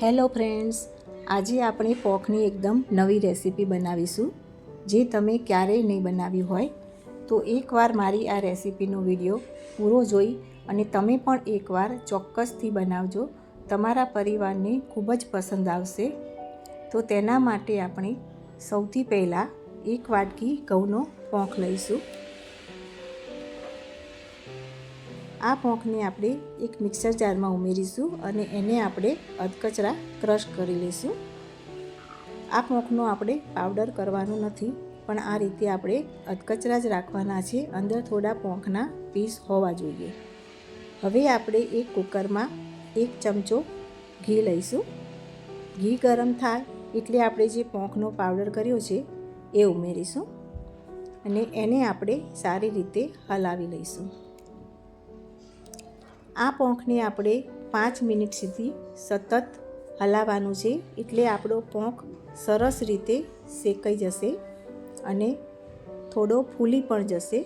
Hello friends, આજે આપણે પોંખની એકદમ નવી રેસીપી બનાવીશું જે તમે ક્યારેય નહીં બનાવી હોય તો એકવાર મારી આ રેસીપીનો વિડીયો પૂરો જોઈ અને તમે પણ એકવાર ચોક્કસથી બનાવજો. તમારા પરિવારને ખૂબ જ પસંદ આવશે. તો તેના માટે આપણે સૌથી પહેલાં 1 વાટકી ઘઉંનો પોંખ લઈશું. આ પોંખને આપણે એક મિક્સર જારમાં ઉમેરીશું અને એને આપણે અધકચરા ક્રશ કરી લઈશું. આ પોંખનો આપણે પાવડર કરવાનો નથી, પણ આ રીતે આપણે અધકચરા જ રાખવાના છે. અંદર થોડા પોંખના પીસ હોવા જોઈએ. હવે આપણે એક કુકરમાં 1 ચમચો ઘી લઈશું. ઘી ગરમ થાય એટલે આપણે જે પોંખનો પાવડર કર્યો છે એ ઉમેરીશું અને એને આપણે સારી રીતે હલાવી લઈશું. આ પોંખને આપણે 5 મિનિટ સુધી સતત હલાવવાનું છે, એટલે આપણો પોંખ સરસ રીતે શેકાઈ જશે અને થોડો ફૂલી પણ જશે.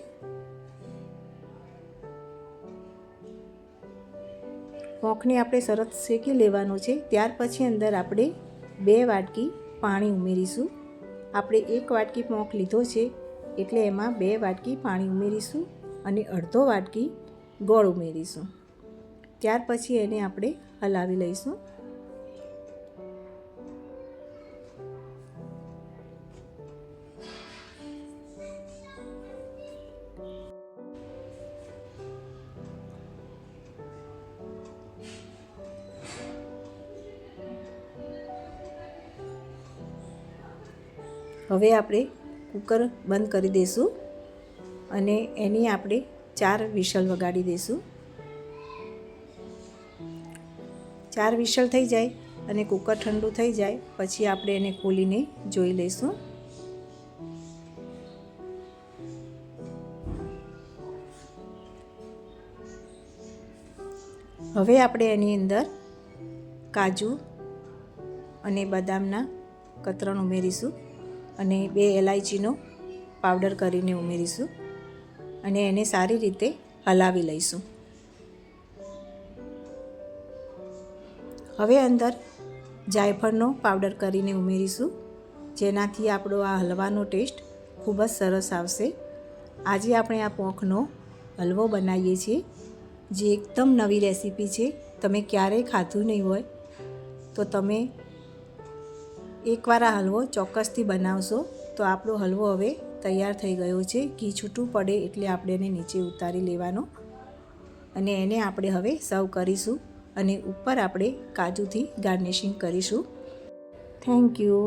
પોંખને આપણે સરસ શેકી લેવાનો છે. ત્યાર પછી અંદર આપણે 2 વાટકી પાણી ઉમેરીશું. આપણે 1 વાટકી પોંખ લીધો છે એટલે એમાં 2 વાટકી પાણી ઉમેરીશું અને અડધો વાટકી ગોળ ઉમેરીશું. ત્યાર પછી એને આપણે હલાવી લઈશું. હવે આપણે કુકર બંધ કરી દઈશું અને એની આપણે 4 વિસલ વગાડી દઈશું. 4 વિસલ થઈ જાય અને કુકર ઠંડુ થઈ જાય પછી આપણે એને ખોલીને જોઈ લઈશું. હવે આપણે એની અંદર કાજુ અને બદામના કતરણ ઉમેરીશું અને 2 એલાયચીનો પાવડર કરીને ઉમેરીશું અને એને સારી રીતે હલાવી લઈશું. હવે અંદર જાયફળનો પાવડર કરીને ઉમેરીશું, જેનાથી આપણો આ હલવાનો ટેસ્ટ ખૂબ જ સરસ આવશે. આજે આપણે આ પોંખનો હલવો બનાવીએ છીએ, જે એકદમ નવી રેસીપી છે. તમે ક્યારેય ખાધું નહીં હોય તો તમે એકવાર આ હલવો ચોક્કસથી બનાવશો. તો આપણો હલવો હવે તૈયાર થઈ ગયો છે. ઘી છૂટું પડે એટલે આપણે એને નીચે ઉતારી લેવાનો અને એને આપણે હવે સર્વ કરીશું અને ઉપર આપણે કાજુથી ગાર્નિશિંગ કરીશું. Thank you.